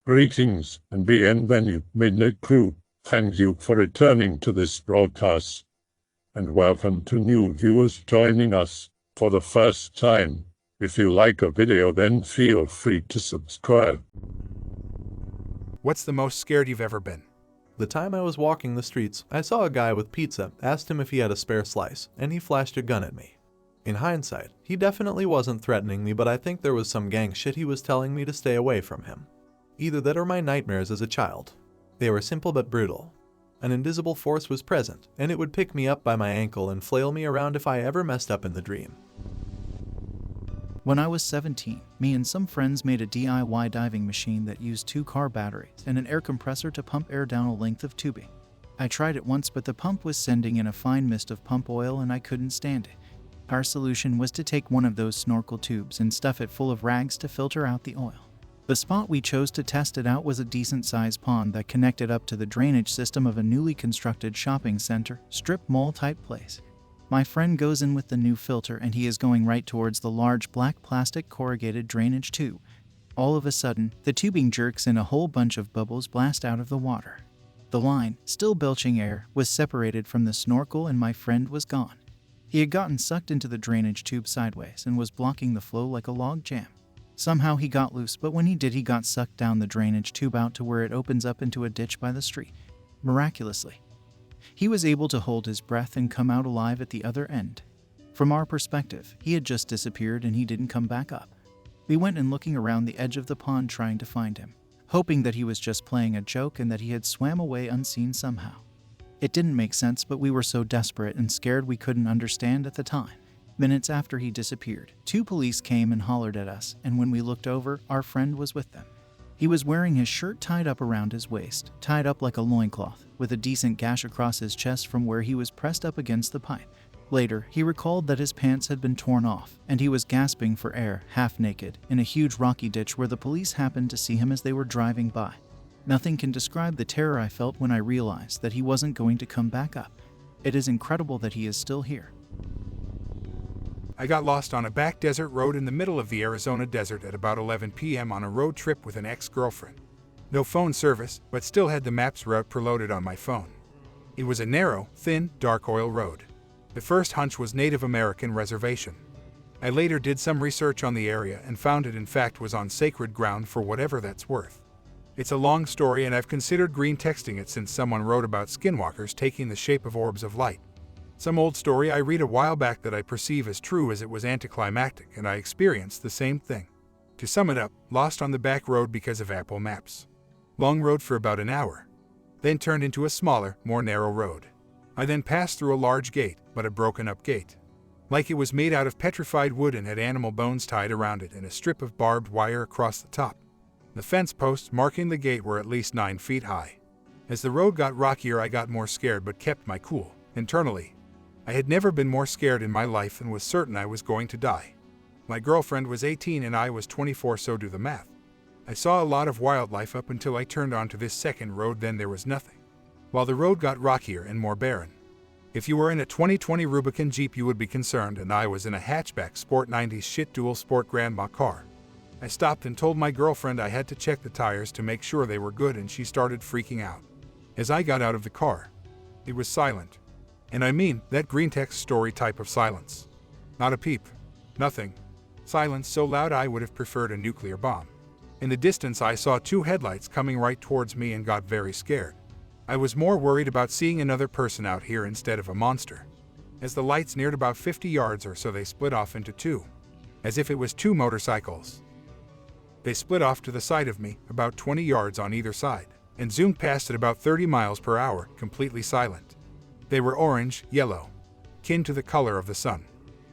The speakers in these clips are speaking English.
Greetings and bienvenue, Midnight Crew. Thank you for returning to this broadcast, and welcome to new viewers joining us for the first time. If you like a video, then feel free to subscribe. What's the most scared you've ever been? The time I was walking the streets, I saw a guy with pizza, asked him if he had a spare slice, and he flashed a gun at me. In hindsight, he definitely wasn't threatening me, but I think there was some gang shit he was telling me to stay away from him. Either that or my nightmares as a child. They were simple but brutal. An invisible force was present, and it would pick me up by my ankle and flail me around if I ever messed up in the dream. When I was 17, me and some friends made a DIY diving machine that used 2 car batteries and an air compressor to pump air down a length of tubing. I tried it once, but the pump was sending in a fine mist of pump oil and I couldn't stand it. Our solution was to take one of those snorkel tubes and stuff it full of rags to filter out the oil. The spot we chose to test it out was a decent-sized pond that connected up to the drainage system of a newly constructed shopping center, strip mall-type place. My friend goes in with the new filter and he is going right towards the large black plastic corrugated drainage tube. All of a sudden, the tubing jerks and a whole bunch of bubbles blast out of the water. The line, still belching air, was separated from the snorkel and my friend was gone. He had gotten sucked into the drainage tube sideways and was blocking the flow like a log jam. Somehow he got loose, but when he did, he got sucked down the drainage tube out to where it opens up into a ditch by the street. Miraculously, he was able to hold his breath and come out alive at the other end. From our perspective, he had just disappeared and he didn't come back up. We went and looking around the edge of the pond trying to find him, hoping that he was just playing a joke and that he had swam away unseen somehow. It didn't make sense, but we were so desperate and scared we couldn't understand at the time. Minutes after he disappeared, 2 police came and hollered at us, and when we looked over, our friend was with them. He was wearing his shirt tied up around his waist, tied up like a loincloth, with a decent gash across his chest from where he was pressed up against the pipe. Later, he recalled that his pants had been torn off, and he was gasping for air, half naked, in a huge rocky ditch where the police happened to see him as they were driving by. Nothing can describe the terror I felt when I realized that he wasn't going to come back up. It is incredible that he is still here. I got lost on a back desert road in the middle of the Arizona desert at about 11 p.m. on a road trip with an ex-girlfriend. No phone service, but still had the map's route preloaded on my phone. It was a narrow, thin, dark oil road. The first hunch was Native American reservation. I later did some research on the area and found it in fact was on sacred ground for whatever that's worth. It's a long story and I've considered green texting it since someone wrote about skinwalkers taking the shape of orbs of light. Some old story I read a while back that I perceive as true as it was anticlimactic, and I experienced the same thing. To sum it up, lost on the back road because of Apple Maps. Long road for about an hour. Then turned into a smaller, more narrow road. I then passed through a large gate, but a broken up gate. Like it was made out of petrified wood and had animal bones tied around it and a strip of barbed wire across the top. The fence posts marking the gate were at least 9 feet high. As the road got rockier, I got more scared but kept my cool. Internally, I had never been more scared in my life and was certain I was going to die. My girlfriend was 18 and I was 24, so do the math. I saw a lot of wildlife up until I turned onto this second road, then there was nothing. While the road got rockier and more barren. If you were in a 2020 Rubicon Jeep you would be concerned, and I was in a hatchback sport 90s shit dual sport grandma car. I stopped and told my girlfriend I had to check the tires to make sure they were good, and she started freaking out. As I got out of the car, it was silent. And I mean that Greentext story type of silence. Not a peep. Nothing. Silence so loud I would have preferred a nuclear bomb. In the distance I saw 2 headlights coming right towards me and got very scared. I was more worried about seeing another person out here instead of a monster. As the lights neared about 50 yards or so, they split off into 2. As if it was 2 motorcycles. They split off to the side of me, about 20 yards on either side, and zoomed past at about 30 miles per hour, completely silent. They were orange, yellow, kin to the color of the sun.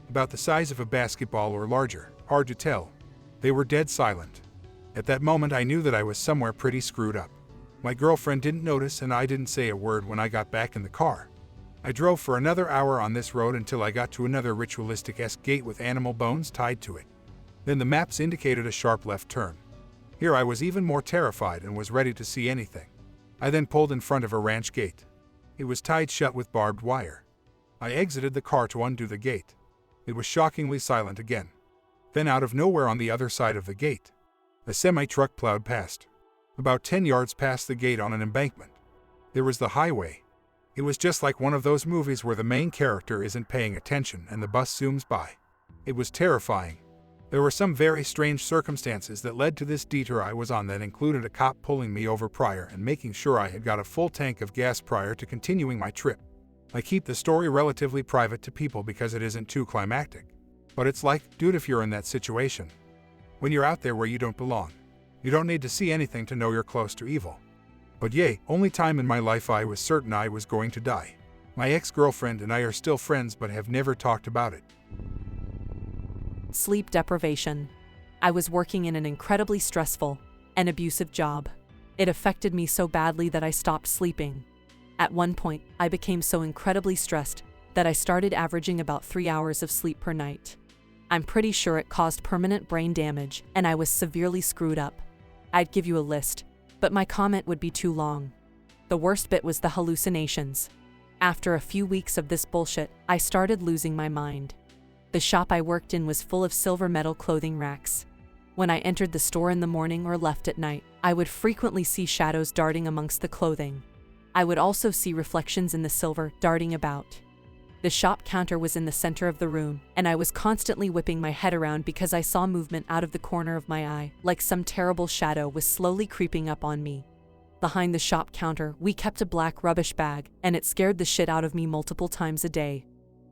About the size of a basketball or larger, hard to tell. They were dead silent. At that moment I knew that I was somewhere pretty screwed up. My girlfriend didn't notice and I didn't say a word when I got back in the car. I drove for another hour on this road until I got to another ritualistic-esque gate with animal bones tied to it. Then the maps indicated a sharp left turn. Here I was even more terrified and was ready to see anything. I then pulled in front of a ranch gate. It was tied shut with barbed wire. I exited the car to undo the gate. It was shockingly silent again. Then out of nowhere on the other side of the gate, a semi-truck plowed past. about 10 yards past the gate on an embankment. There was the highway. It was just like one of those movies where the main character isn't paying attention and the bus zooms by. It was terrifying. There were some very strange circumstances that led to this detour I was on that included a cop pulling me over prior and making sure I had got a full tank of gas prior to continuing my trip. I keep the story relatively private to people because it isn't too climactic. But it's like, dude, if you're in that situation, when you're out there where you don't belong, you don't need to see anything to know you're close to evil. But yay, only time in my life I was certain I was going to die. My ex-girlfriend and I are still friends but have never talked about it. Sleep deprivation. I was working in an incredibly stressful and abusive job. It affected me so badly that I stopped sleeping. At one point, I became so incredibly stressed that I started averaging about 3 hours of sleep per night. I'm pretty sure it caused permanent brain damage and I was severely screwed up. I'd give you a list, but my comment would be too long. The worst bit was the hallucinations. After a few weeks of this bullshit, I started losing my mind. The shop I worked in was full of silver metal clothing racks. When I entered the store in the morning or left at night, I would frequently see shadows darting amongst the clothing. I would also see reflections in the silver darting about. The shop counter was in the center of the room, and I was constantly whipping my head around because I saw movement out of the corner of my eye, like some terrible shadow was slowly creeping up on me. Behind the shop counter, we kept a black rubbish bag, and it scared the shit out of me multiple times a day.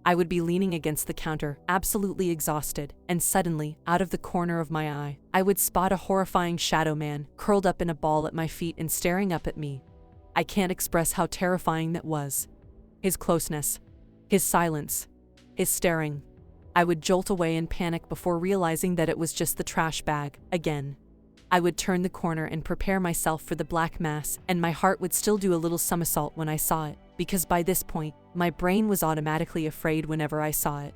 I would be leaning against the counter, absolutely exhausted, and suddenly, out of the corner of my eye, I would spot a horrifying shadow man curled up in a ball at my feet and staring up at me. I can't express how terrifying that was. His closeness, his silence, his staring. I would jolt away in panic before realizing that it was just the trash bag, again. I would turn the corner and prepare myself for the black mass, and my heart would still do a little somersault when I saw it, because by this point, my brain was automatically afraid whenever I saw it.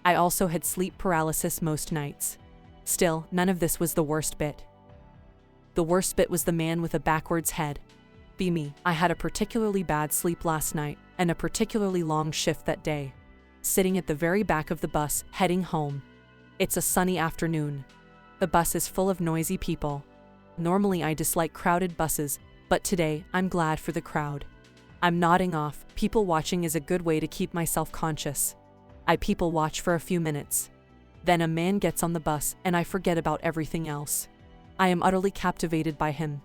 I also had sleep paralysis most nights. Still, none of this was the worst bit. The worst bit was the man with a backwards head. Be me, I had a particularly bad sleep last night, and a particularly long shift that day. Sitting at the very back of the bus, heading home. It's a sunny afternoon. The bus is full of noisy people. Normally I dislike crowded buses, but today I'm glad for the crowd. I'm nodding off. People watching is a good way to keep myself conscious. I people watch for a few minutes. Then a man gets on the bus and I forget about everything else. I am utterly captivated by him.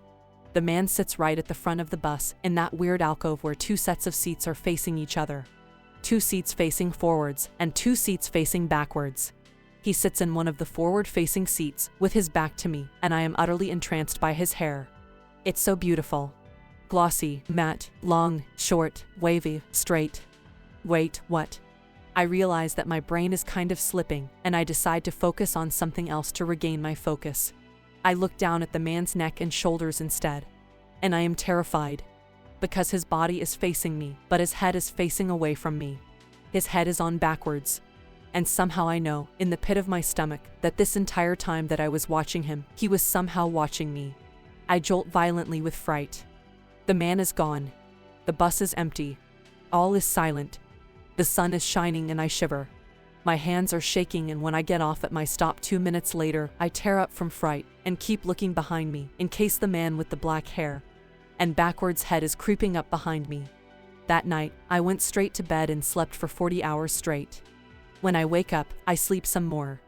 The man sits right at the front of the bus in that weird alcove where 2 sets of seats are facing each other. 2 seats facing forwards and 2 seats facing backwards. He sits in one of the forward-facing seats with his back to me, and I am utterly entranced by his hair. It's so beautiful. Glossy, matte, long, short, wavy, straight. Wait, what? I realize that my brain is kind of slipping, and I decide to focus on something else to regain my focus. I look down at the man's neck and shoulders instead. And I am terrified. Because his body is facing me, but his head is facing away from me. His head is on backwards. And somehow I know, in the pit of my stomach, that this entire time that I was watching him, he was somehow watching me. I jolt violently with fright. The man is gone. The bus is empty. All is silent. The sun is shining and I shiver. My hands are shaking, and when I get off at my stop 2 minutes later, I tear up from fright and keep looking behind me in case the man with the black hair and backwards head is creeping up behind me. That night, I went straight to bed and slept for 40 hours straight. When I wake up, I sleep some more.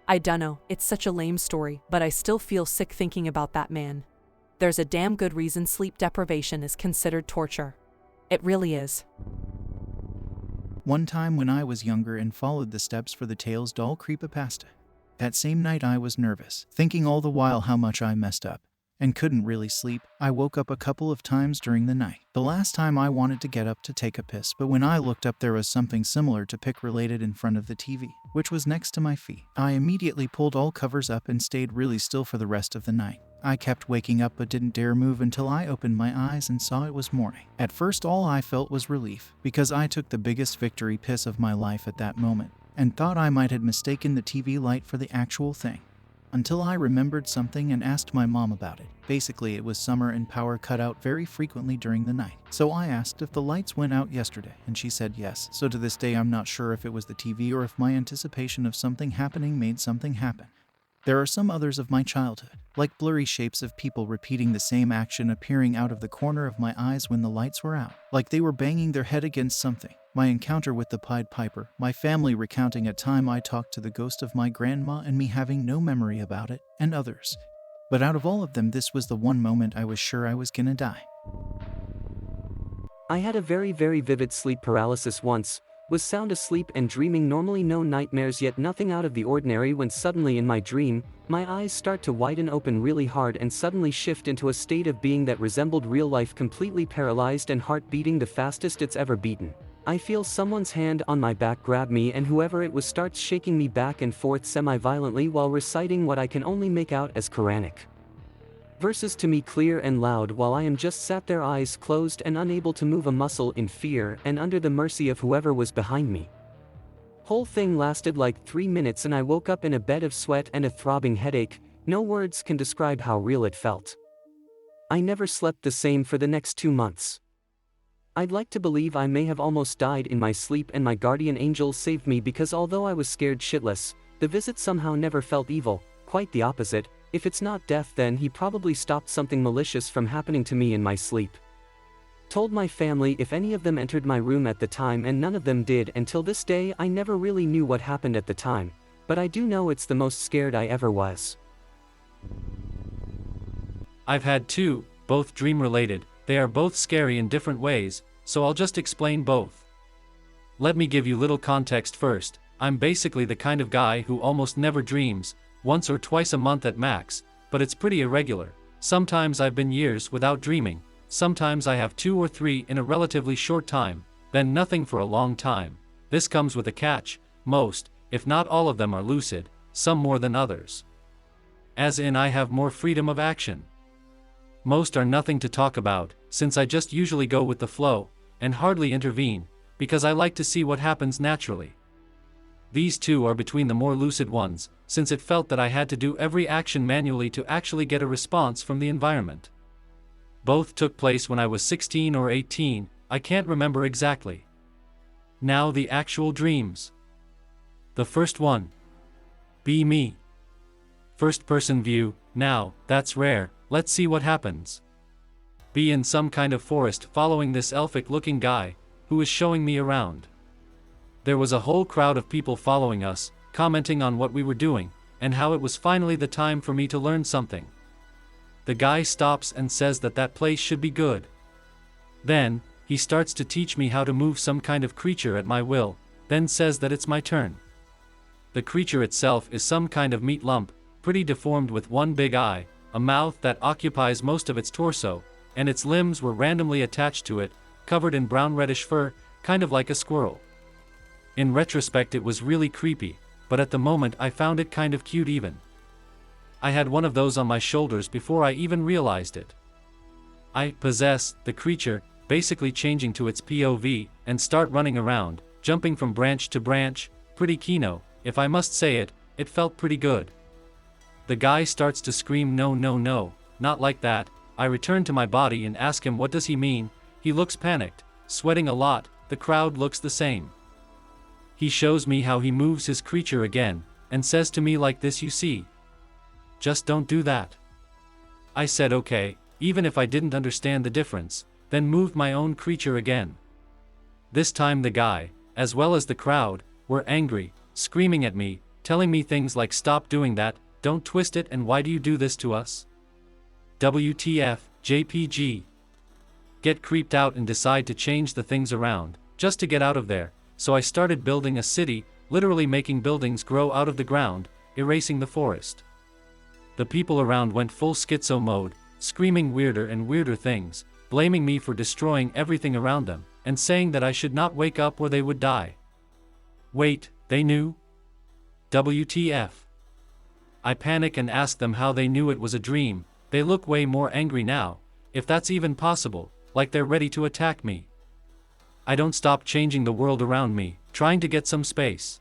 I dunno, it's such a lame story, but I still feel sick thinking about that man. There's a damn good reason sleep deprivation is considered torture. It really is. One time when I was younger and followed the steps for the Tales doll creepypasta. That same night I was nervous, thinking all the while how much I messed up, and couldn't really sleep. I woke up a couple of times during the night. The last time I wanted to get up to take a piss, but when I looked up there was something similar to pick related in front of the TV, which was next to my feet. I immediately pulled all covers up and stayed really still for the rest of the night. I kept waking up but didn't dare move until I opened my eyes and saw it was morning. At first all I felt was relief, because I took the biggest victory piss of my life at that moment, and thought I might have mistaken the TV light for the actual thing. Until I remembered something and asked my mom about it. Basically, it was summer and power cut out very frequently during the night. So I asked if the lights went out yesterday, and she said yes. So to this day I'm not sure if it was the TV or if my anticipation of something happening made something happen. There are some others of my childhood, like blurry shapes of people repeating the same action appearing out of the corner of my eyes when the lights were out, like they were banging their head against something. My encounter with the Pied Piper, my family recounting a time I talked to the ghost of my grandma and me having no memory about it, and others. But out of all of them, this was the one moment I was sure I was gonna die. I had a very vivid sleep paralysis once, was sound asleep and dreaming normally, no nightmares yet nothing out of the ordinary, when suddenly in my dream, my eyes start to widen open really hard and suddenly shift into a state of being that resembled real life, completely paralyzed and heart beating the fastest it's ever beaten. I feel someone's hand on my back grab me, and whoever it was starts shaking me back and forth semi-violently while reciting what I can only make out as Quranic verses to me clear and loud, while I am just sat there, eyes closed and unable to move a muscle, in fear and under the mercy of whoever was behind me. Whole thing lasted like 3 minutes and I woke up in a bed of sweat and a throbbing headache. No words can describe how real it felt. I never slept the same for the next 2 months. I'd like to believe I may have almost died in my sleep and my guardian angel saved me, because although I was scared shitless, the visit somehow never felt evil, quite the opposite. If it's not death, then he probably stopped something malicious from happening to me in my sleep. Told my family if any of them entered my room at the time, and none of them did. Until this day I never really knew what happened at the time, but I do know it's the most scared I ever was. I've had two, both dream-related. They are both scary in different ways, so I'll just explain both. Let me give you little context first. I'm basically the kind of guy who almost never dreams, once or twice a month at max, but it's pretty irregular. Sometimes I've been years without dreaming, sometimes I have 2 or 3 in a relatively short time, then nothing for a long time. This comes with a catch: most, if not all of them are lucid, some more than others. As in, I have more freedom of action. Most are nothing to talk about, since I just usually go with the flow, and hardly intervene, because I like to see what happens naturally. These two are between the more lucid ones, since it felt that I had to do every action manually to actually get a response from the environment. Both took place when I was 16 or 18, I can't remember exactly. Now the actual dreams. The first one. Be me. First person view. Now, that's rare, let's see what happens. Be in some kind of forest following this elfic looking guy, who is showing me around. There was a whole crowd of people following us, commenting on what we were doing, and how it was finally the time for me to learn something. The guy stops and says that that place should be good. Then, he starts to teach me how to move some kind of creature at my will, then says that it's my turn. The creature itself is some kind of meat lump, pretty deformed with one big eye, a mouth that occupies most of its torso, and its limbs were randomly attached to it, covered in brown-reddish fur, kind of like a squirrel. In retrospect it was really creepy, but at the moment I found it kind of cute even. I had one of those on my shoulders before I even realized it. I possess the creature, basically changing to its POV, and start running around, jumping from branch to branch, pretty kino, if I must say it, it felt pretty good. The guy starts to scream no, not like that. I return to my body and ask him what does he mean. He looks panicked, sweating a lot, the crowd looks the same. He shows me how he moves his creature again, and says to me like this, you see. Just don't do that. I said okay, even if I didn't understand the difference, then moved my own creature again. This time the guy, as well as the crowd, were angry, screaming at me, telling me things like stop doing that, don't twist it, and why do you do this to us? WTF, JPG. Get creeped out and decide to change the things around, just to get out of there. So I started building a city, literally making buildings grow out of the ground, erasing the forest. The people around went full schizo mode, screaming weirder and weirder things, blaming me for destroying everything around them, and saying that I should not wake up or they would die. Wait, they knew? WTF. I panic and ask them how they knew it was a dream. They look way more angry now, if that's even possible, like they're ready to attack me. I don't stop changing the world around me, trying to get some space.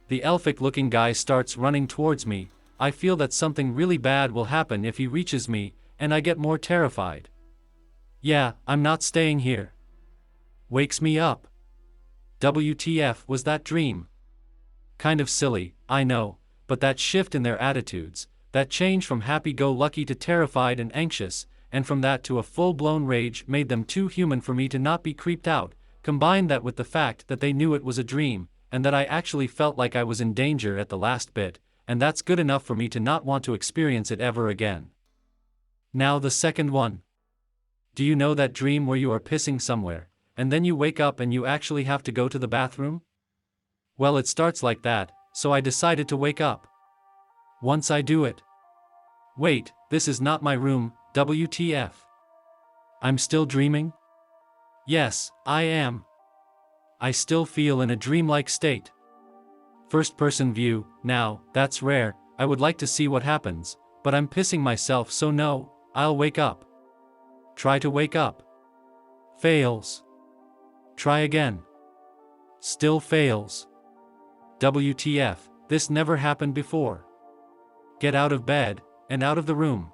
The elfic-looking guy starts running towards me. I feel that something really bad will happen if he reaches me, and I get more terrified. Yeah, I'm not staying here. Wakes me up. WTF was that dream? Kind of silly, I know, but that shift in their attitudes, that change from happy-go-lucky to terrified and anxious, and from that to a full-blown rage made them too human for me to not be creeped out. Combine that with the fact that they knew it was a dream, and that I actually felt like I was in danger at the last bit, and that's good enough for me to not want to experience it ever again. Now the second one. Do you know that dream where you are pissing somewhere, and then you wake up and you actually have to go to the bathroom? Well, it starts like that, so I decided to wake up. Once I do it. Wait, this is not my room, WTF. I'm still dreaming? Yes, I am. I still feel in a dreamlike state. First-person view, now, that's rare, I would like to see what happens, but I'm pissing myself so no, I'll wake up. Try to wake up. Fails. Try again. Still fails. WTF, this never happened before. Get out of bed, and out of the room.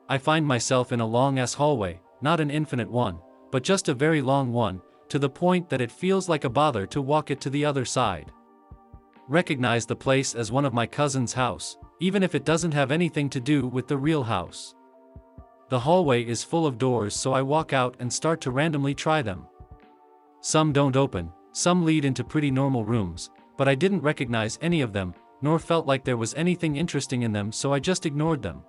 I find myself in a long-ass hallway, not an infinite one, but just a very long one, to the point that it feels like a bother to walk it to the other side. Recognize the place as one of my cousin's house, even if it doesn't have anything to do with the real house. The hallway is full of doors, so I walk out and start to randomly try them. Some don't open, some lead into pretty normal rooms, but I didn't recognize any of them, nor felt like there was anything interesting in them, so I just ignored them.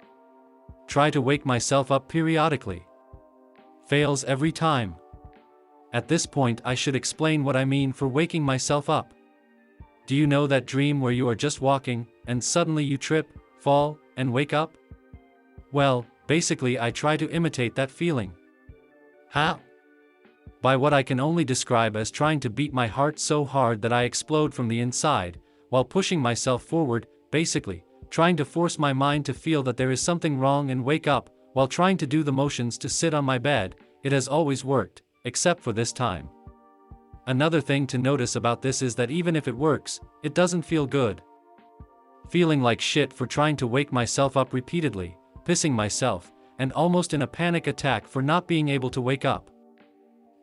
Try to wake myself up periodically. Fails every time. At this point I should explain what I mean for waking myself up. Do you know that dream where you are just walking, and suddenly you trip, fall, and wake up? Well, basically I try to imitate that feeling. How? By what I can only describe as trying to beat my heart so hard that I explode from the inside, while pushing myself forward, basically, trying to force my mind to feel that there is something wrong and wake up, while trying to do the motions to sit on my bed. It has always worked, except for this time. Another thing to notice about this is that even if it works, it doesn't feel good. Feeling like shit for trying to wake myself up repeatedly, pissing myself, and almost in a panic attack for not being able to wake up.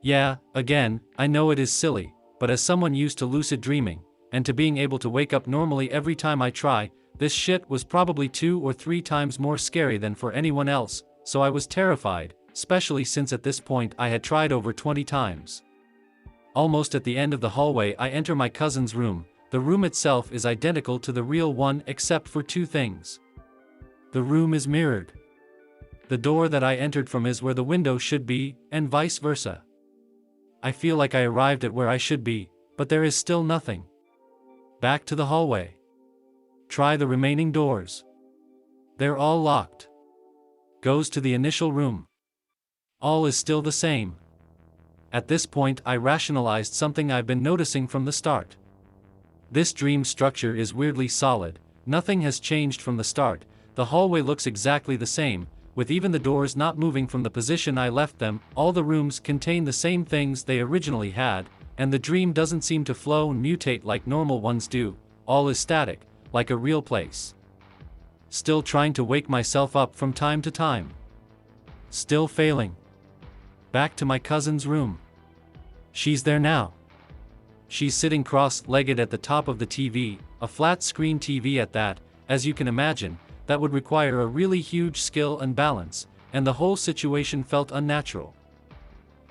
Yeah, again, I know it is silly, but as someone used to lucid dreaming, and to being able to wake up normally every time I try, this shit was probably 2 or 3 times more scary than for anyone else, so I was terrified, especially since at this point I had tried over 20 times. Almost at the end of the hallway I enter my cousin's room. The room itself is identical to the real one except for 2 things. The room is mirrored. The door that I entered from is where the window should be, and vice versa. I feel like I arrived at where I should be, but there is still nothing. Back to the hallway. Try the remaining doors. They're all locked. Goes to the initial room. All is still the same. At this point I rationalized something I've been noticing from the start. This dream structure is weirdly solid, nothing has changed from the start, the hallway looks exactly the same, with even the doors not moving from the position I left them, all the rooms contain the same things they originally had, and the dream doesn't seem to flow and mutate like normal ones do, all is static, like a real place. Still trying to wake myself up from time to time. Still failing. Back to my cousin's room. She's there now. She's sitting cross-legged at the top of the TV, a flat-screen TV at that, as you can imagine, that would require a really huge skill and balance, and the whole situation felt unnatural.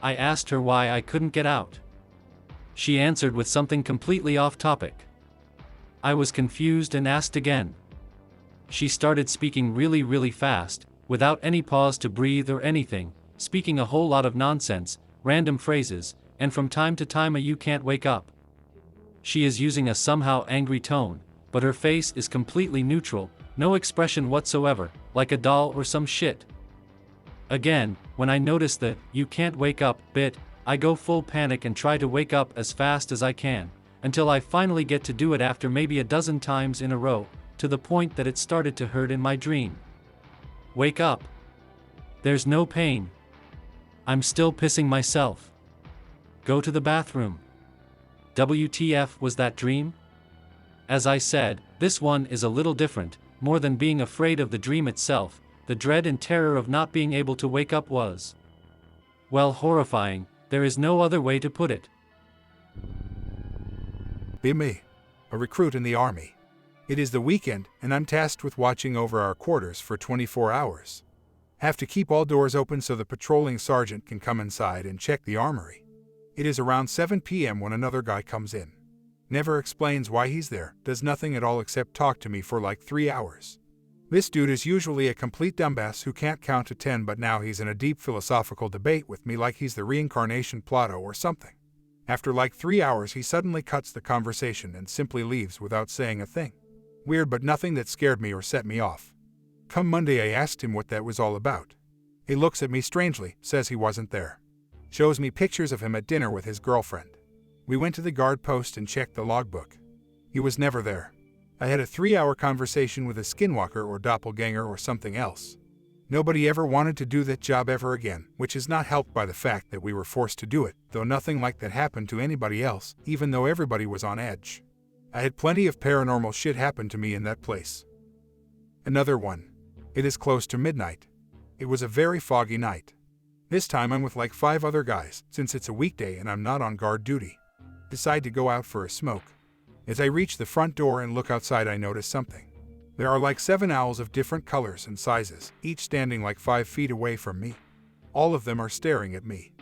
I asked her why I couldn't get out. She answered with something completely off-topic. I was confused and asked again. She started speaking really fast, without any pause to breathe or anything, speaking a whole lot of nonsense, random phrases, and from time to time a "you can't wake up." She is using a somehow angry tone, but her face is completely neutral, no expression whatsoever, like a doll or some shit. Again, when I notice the "you can't wake up" bit, I go full panic and try to wake up as fast as I can, until I finally get to do it after maybe a dozen times in a row, to the point that it started to hurt in my dream. Wake up. There's no pain. I'm still pissing myself. Go to the bathroom. WTF, was that dream? As I said, this one is a little different. More than being afraid of the dream itself, the dread and terror of not being able to wake up was, well, horrifying. There is no other way to put it. Be me, a recruit in the army. It is the weekend, and I'm tasked with watching over our quarters for 24 hours. Have to keep all doors open so the patrolling sergeant can come inside and check the armory. It is around 7 p.m. when another guy comes in. Never explains why he's there, does nothing at all except talk to me for like 3 hours. This dude is usually a complete dumbass who can't count to 10, but now he's in a deep philosophical debate with me like he's the reincarnation Plato or something. After like 3 hours, he suddenly cuts the conversation and simply leaves without saying a thing. Weird, but nothing that scared me or set me off. Come Monday, I asked him what that was all about. He looks at me strangely, says he wasn't there. Shows me pictures of him at dinner with his girlfriend. We went to the guard post and checked the logbook. He was never there. I had a 3-hour conversation with a skinwalker or doppelganger or something else. Nobody ever wanted to do that job ever again, which is not helped by the fact that we were forced to do it, though nothing like that happened to anybody else, even though everybody was on edge. I had plenty of paranormal shit happen to me in that place. Another one. It is close to midnight. It was a very foggy night. This time I'm with like 5 other guys, since it's a weekday and I'm not on guard duty. Decide to go out for a smoke. As I reach the front door and look outside, I notice something. There are like 7 owls of different colors and sizes, each standing like 5 feet away from me. All of them are staring at me.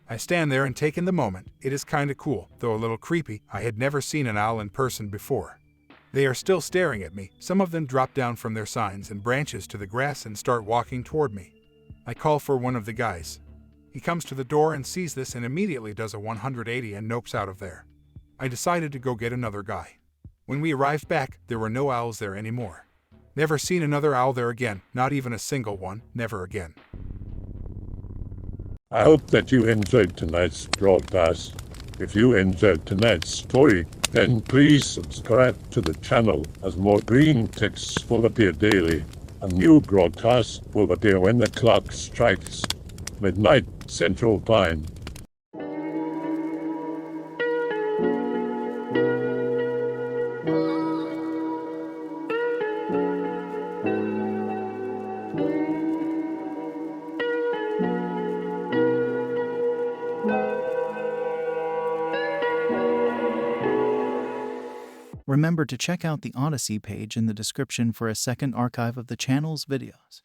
I stand there and take in the moment. It is kinda cool, though a little creepy. I had never seen an owl in person before. They are still staring at me. Some of them drop down from their signs and branches to the grass and start walking toward me. I call for one of the guys. He comes to the door and sees this and immediately does a 180 and nopes out of there. I decided to go get another guy. When we arrived back, there were no owls there anymore. Never seen another owl there again, not even a single one, never again. I hope that you enjoyed tonight's broadcast. If you enjoyed tonight's story, then please subscribe to the channel, as more green texts will appear daily. A new broadcast will appear when the clock strikes midnight Central Time. Remember to check out the Odyssey page in the description for a second archive of the channel's videos.